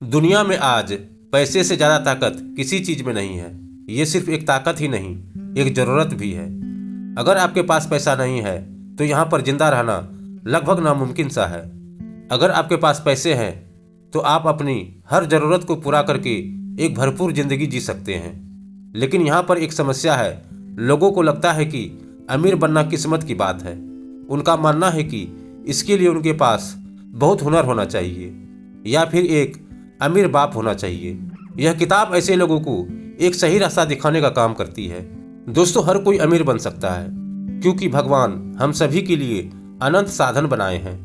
दुनिया में आज पैसे से ज़्यादा ताकत किसी चीज़ में नहीं है। ये सिर्फ एक ताकत ही नहीं, एक ज़रूरत भी है। अगर आपके पास पैसा नहीं है तो यहाँ पर जिंदा रहना लगभग नामुमकिन सा है। अगर आपके पास पैसे हैं तो आप अपनी हर ज़रूरत को पूरा करके एक भरपूर ज़िंदगी जी सकते हैं। लेकिन यहाँ पर एक समस्या है। लोगों को लगता है कि अमीर बनना किस्मत की बात है। उनका मानना है कि इसके लिए उनके पास बहुत हुनर होना चाहिए या फिर एक अमीर बाप होना चाहिए। यह किताब ऐसे लोगों को एक सही रास्ता दिखाने का काम करती है। दोस्तों, हर कोई अमीर बन सकता है क्योंकि भगवान हम सभी के लिए अनंत साधन बनाए हैं।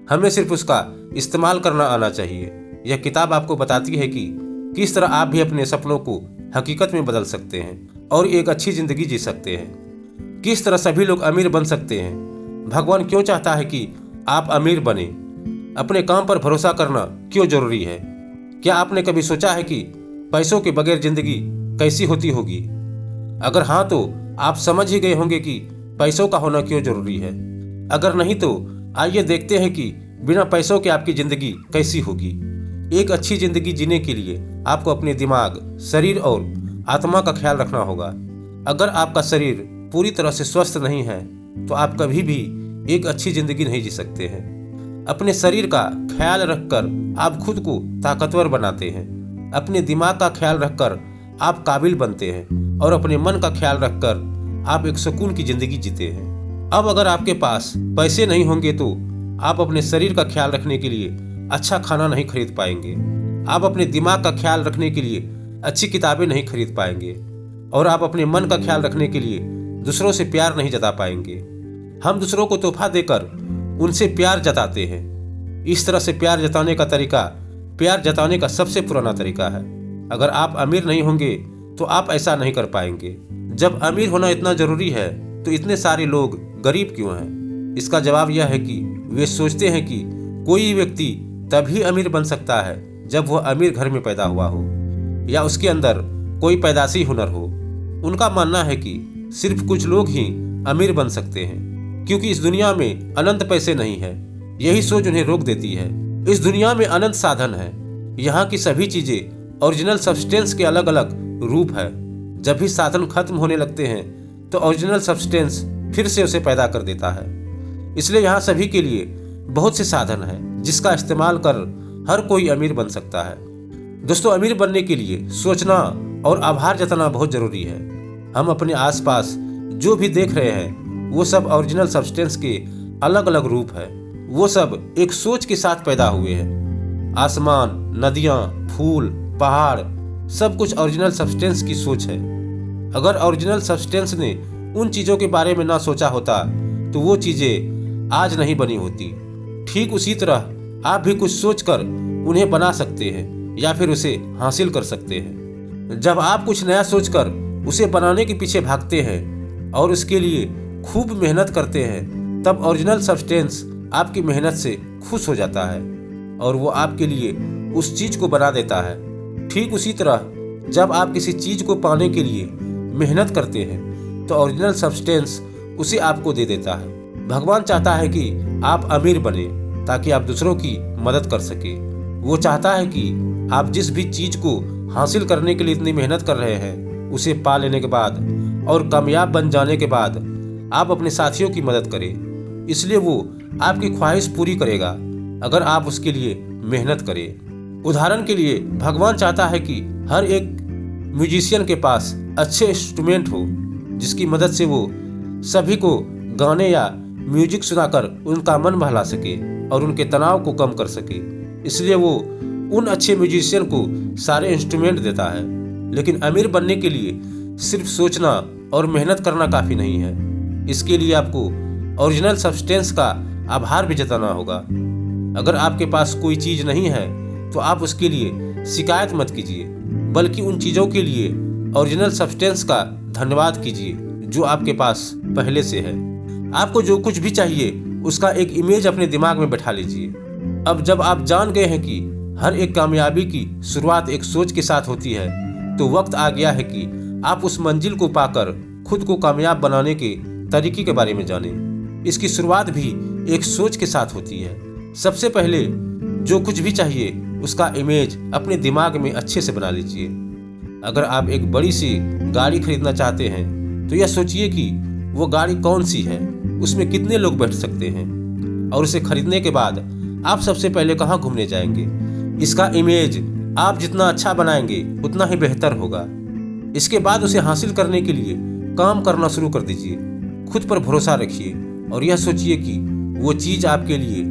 हमें सिर्फ उसका इस्तेमाल करना आना चाहिए। यह किताब आपको बताती है कि किस तरह आप भी अपने सपनों को हकीकत में बदल सकते हैं और एक अच्छी जिंदगी जी सकते हैं। किस तरह सभी लोग अमीर बन सकते हैं। भगवान क्यों चाहता है कि आप अमीर बने। अपने काम पर भरोसा करना क्यों जरूरी है। क्या आपने कभी सोचा है कि पैसों के बगैर जिंदगी कैसी होती होगी। अगर हाँ तो आप समझ ही गए होंगे कि पैसों का होना क्यों जरूरी है। अगर नहीं तो आइए देखते हैं कि बिना पैसों के आपकी जिंदगी कैसी होगी। एक अच्छी जिंदगी जीने के लिए आपको अपने दिमाग, शरीर और आत्मा का ख्याल रखना होगा। अगर आपका शरीर पूरी तरह से स्वस्थ नहीं है तो आप कभी भी एक अच्छी जिंदगी नहीं जी सकते हैं। अपने शरीर का ख्याल रखकर आप खुद को ताकतवर बनाते हैं। अपने दिमाग का ख्याल रखकर आप काबिल बनते हैं और अपने मन का ख्याल रखकर आप एक सुकून की जिंदगी जीते हैं। अब अगर आपके पास पैसे नहीं होंगे तो आप अपने शरीर का ख्याल रखने के लिए अच्छा खाना नहीं खरीद पाएंगे। आप अपने दिमाग का ख्याल रखने के लिए अच्छी किताबें नहीं खरीद पाएंगे और आप अपने मन का ख्याल रखने के लिए दूसरों से प्यार नहीं जता पाएंगे। हम दूसरों को तोहफा देकर उनसे प्यार जताते हैं। इस तरह से प्यार जताने का तरीका प्यार जताने का सबसे पुराना तरीका है। अगर आप अमीर नहीं होंगे तो आप ऐसा नहीं कर पाएंगे। जब अमीर होना इतना जरूरी है तो इतने सारे लोग गरीब क्यों हैं? इसका जवाब यह है कि वे सोचते हैं कि कोई व्यक्ति तभी अमीर बन सकता है जब वह अमीर घर में पैदा हुआ हो या उसके अंदर कोई पैदाशी हुनर हो। उनका मानना है कि सिर्फ कुछ लोग ही अमीर बन सकते हैं क्योंकि इस दुनिया में अनंत पैसे नहीं है। यही सोच उन्हें रोक देती है। इस दुनिया में अनंत साधन है। यहाँ की सभी चीजें ओरिजिनल सब्सटेंस के अलग अलग रूप है। जब भी साधन खत्म होने लगते हैं तो ओरिजिनल सब्सटेंस फिर से उसे पैदा कर देता है। इसलिए यहाँ सभी के लिए बहुत से साधन है जिसका इस्तेमाल कर हर कोई अमीर बन सकता है। दोस्तों, अमीर बनने के लिए सोचना और आभार जताना बहुत जरूरी है। हम अपने आसपास जो भी देख रहे हैं वो सब ओरिजिनल सब्सटेंस के अलग अलग रूप है। वो सब एक सोच के साथ पैदा हुए हैं। आसमान, नदियां, फूल, पहाड़, सब कुछ ओरिजिनल सब्सटेंस की सोच है। अगर ओरिजिनल सब्सटेंस ने उन चीजों के बारे में ना सोचा होता तो वो चीजें आज नहीं बनी होती। ठीक उसी तरह आप भी कुछ सोचकर उन्हें बना सकते हैं या फिर उसे हासिल कर सकते हैं। जब आप कुछ नया सोचकर उसे बनाने के पीछे भागते हैं और उसके लिए खूब मेहनत करते हैं तब ओरिजिनल सब्सटेंस आपकी मेहनत से खुश हो जाता है और वो आपके लिए उस चीज को बना देता है। ठीक उसी तरह जब आप किसी चीज को पाने के लिए मेहनत करते हैं तो ओरिजिनल सब्सटेंस उसे आपको दे देता है। भगवान चाहता है कि आप अमीर बने ताकि आप दूसरों की मदद कर सके। वो चाहता है कि आप जिस भी चीज को हासिल करने के लिए इतनी मेहनत कर रहे हैं उसे पा लेने के बाद और कामयाब बन जाने के बाद आप अपने साथियों की मदद करें। इसलिए वो आपकी ख्वाहिश पूरी करेगा अगर आप उसके लिए मेहनत करें। उदाहरण के लिए भगवान चाहता है कि हर एक म्यूजिशियन के पास अच्छे इंस्ट्रूमेंट हो जिसकी मदद से वो सभी को गाने या म्यूजिक सुनाकर उनका मन बहला सके और उनके तनाव को कम कर सके। इसलिए वो उन अच्छे म्यूजिशियन को सारे इंस्ट्रूमेंट देता है। लेकिन अमीर बनने के लिए सिर्फ सोचना और मेहनत करना काफी नहीं है। इसके लिए आपको ओरिजिनल सब्सटेंस का आभार भी जताना होगा। अगर आपके पास कोई चीज नहीं है तो आप उसके लिए शिकायत मत कीजिए, बल्कि उन चीजों के लिए ओरिजिनल सब्सटेंस का धन्यवाद कीजिए जो आपके पास पहले से है। आपको जो कुछ भी चाहिए उसका एक इमेज अपने दिमाग में बैठा लीजिए। अब जब आप जान गए हैं कि हर एक कामयाबी की शुरुआत एक सोच के साथ होती है तो वक्त आ गया है कि आप उस मंजिल को पाकर खुद को कामयाब बनाने के तरीके के बारे में जानें। इसकी शुरुआत भी एक सोच के साथ होती है। सबसे पहले जो कुछ भी चाहिए उसका इमेज अपने दिमाग में अच्छे से बना लीजिए। अगर आप एक बड़ी सी गाड़ी खरीदना चाहते हैं तो यह सोचिए कि वो गाड़ी कौन सी है, उसमें कितने लोग बैठ सकते हैं, और उसे खरीदने के बाद आप सबसे पहले कहाँ घूमने जाएंगे। इसका इमेज आप जितना अच्छा बनाएंगे उतना ही बेहतर होगा। इसके बाद उसे हासिल करने के लिए काम करना शुरू कर दीजिए। खुद पर भरोसा रखिए और यह सोचिए कि वो चीज़ आपके लिए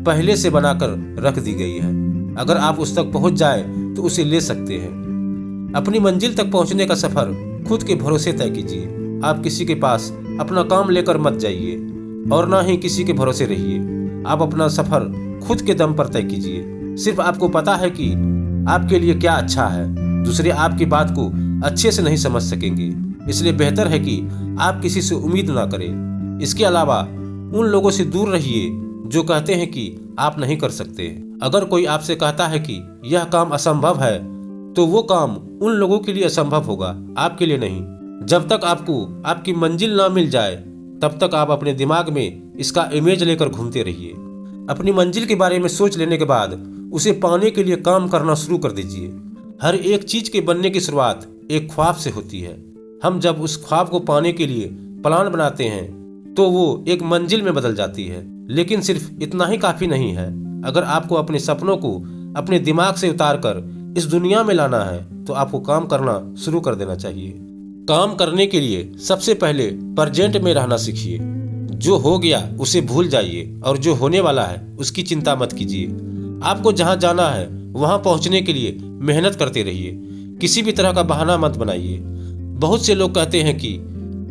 पहले से बनाकर रख दी गई है। अगर आप उस तक पहुंच जाए तो उसे ले सकते हैं। अपनी मंजिल तक पहुंचने का सफर खुद के भरोसे तय कीजिए। आप किसी के पास अपना काम लेकर मत जाइए और ना ही किसी के भरोसे रहिए। आप अपना सफर खुद के दम पर तय कीजिए। सिर्फ आपको पता है कि आपके लिए क्या अच्छा है। दूसरे आपकी बात को अच्छे से नहीं समझ सकेंगे, इसलिए बेहतर है कि आप किसी से उम्मीद ना करें। इसके अलावा उन लोगों से दूर रहिए जो कहते हैं कि आप नहीं कर सकते। अगर कोई आपसे कहता है कि यह काम असंभव है तो वो काम उन लोगों के लिए असंभव होगा, आपके लिए नहीं। जब तक आपको आपकी मंजिल ना मिल जाए तब तक आप अपने दिमाग में इसका इमेज लेकर घूमते रहिए। अपनी मंजिल के बारे में सोच लेने के बाद उसे पाने के लिए काम करना शुरू कर दीजिए। हर एक चीज के बनने की शुरुआत एक ख्वाब से होती है। हम जब उस ख्वाब को पाने के लिए प्लान बनाते हैं तो वो एक मंजिल में बदल जाती है। लेकिन सिर्फ इतना ही काफी नहीं है। अगर आपको अपने सपनों को अपने दिमाग से उतारकर इस दुनिया में लाना है तो आपको काम करना शुरू कर देना चाहिए। काम करने के लिए सबसे पहले प्रेजेंट में रहना सीखिए। जो हो गया उसे भूल जाइए और जो होने वाला है उसकी चिंता मत कीजिए। आपको जहां जाना है वहां पहुंचने के लिए मेहनत करते रहिए। किसी भी तरह का बहाना मत बनाइए। बहुत से लोग कहते हैं कि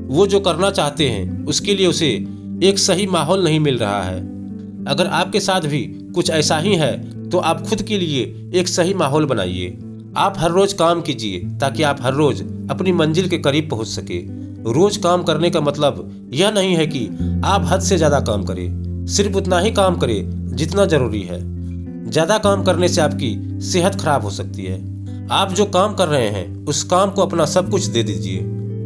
वो जो करना चाहते हैं उसके लिए उसे एक सही माहौल नहीं मिल रहा है। अगर आपके साथ भी कुछ ऐसा ही है तो आप खुद के लिए एक सही माहौल बनाइए। आप हर रोज काम कीजिए ताकि आप हर रोज अपनी मंजिल के करीब पहुंच सके। रोज काम करने का मतलब यह नहीं है कि आप हद से ज्यादा काम करें। सिर्फ उतना ही काम करें जितना जरूरी है। ज्यादा काम करने से आपकी सेहत खराब हो सकती है। आप जो काम कर रहे हैं उस काम को अपना सब कुछ दे दीजिए।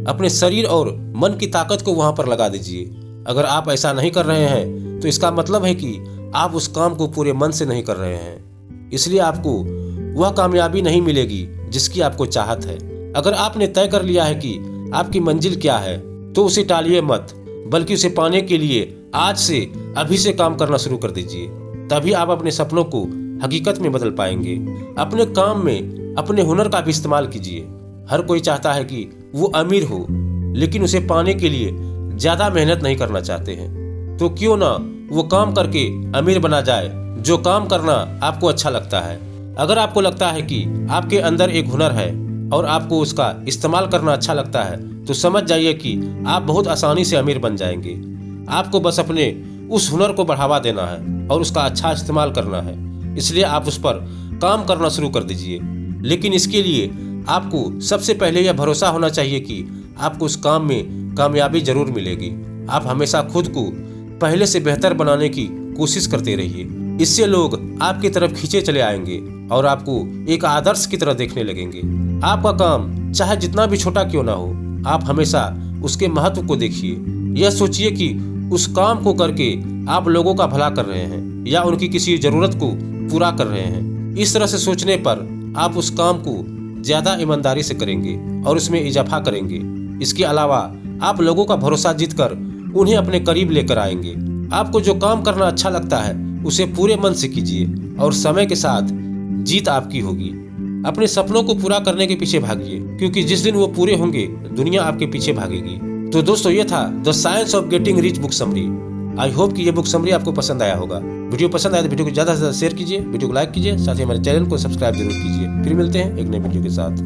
अपने शरीर और मन की ताकत को वहां पर लगा दीजिए। अगर आप ऐसा नहीं कर रहे हैं तो इसका मतलब है कि आप उस काम को पूरे मन से नहीं कर रहे हैं। इसलिए आपको वह कामयाबी नहीं मिलेगी जिसकी आपको चाहत है। अगर आपने तय कर लिया है कि आपकी मंजिल क्या है तो उसे टालिए मत, बल्कि उसे पाने के लिए आज से अभी से काम करना शुरू कर दीजिए। तभी आप अपने सपनों को हकीकत में बदल पाएंगे। अपने काम में अपने हुनर का भी इस्तेमाल कीजिए। हर कोई चाहता है कि वो अमीर हो, लेकिन उसे पाने के लिए ज्यादा मेहनत नहीं करना चाहते हैं। तो क्यों ना वो काम करके अमीर बना जाए जो काम करना आपको अच्छा लगता है। अगर आपको लगता है कि आपके अंदर एक हुनर है और आपको उसका इस्तेमाल करना अच्छा लगता है तो समझ जाइए कि आप बहुत आसानी से अमीर बन जाएंगे। आपको बस अपने उस हुनर को बढ़ावा देना है और उसका अच्छा इस्तेमाल करना है। इसलिए आप उस पर काम करना शुरू कर दीजिए। लेकिन इसके लिए आपको सबसे पहले यह भरोसा होना चाहिए कि आपको उस काम में कामयाबी जरूर मिलेगी। आप हमेशा खुद को पहले से बेहतर बनाने की कोशिश करते रहिए। इससे लोग आपकी तरफ खींचे चले आएंगे और आपको एक आदर्श की तरह देखने लगेंगे। आपका काम चाहे जितना भी छोटा क्यों ना हो, आप हमेशा उसके महत्व को देखिए। यह सोचिए कि उस काम को करके आप लोगों का भला कर रहे हैं या उनकी किसी जरूरत को पूरा कर रहे हैं। इस तरह से सोचने पर आप उस काम को ज्यादा ईमानदारी से करेंगे और उसमें इजाफा करेंगे। इसके अलावा आप लोगों का भरोसा जीतकर उन्हें अपने करीब लेकर आएंगे। आपको जो काम करना अच्छा लगता है उसे पूरे मन से कीजिए और समय के साथ जीत आपकी होगी। अपने सपनों को पूरा करने के पीछे भागिए, क्योंकि जिस दिन वो पूरे होंगे दुनिया आपके पीछे भागेगी। तो दोस्तों, ये था the science of getting rich book summary. I hope कि ये बुक समरी आपको पसंद आया होगा। वीडियो पसंद आया तो वीडियो को ज़्यादा से ज़्यादा शेयर कीजिए, वीडियो को लाइक कीजिए, साथ ही हमारे चैनल को सब्सक्राइब जरूर कीजिए। फिर मिलते हैं एक नए वीडियो के साथ।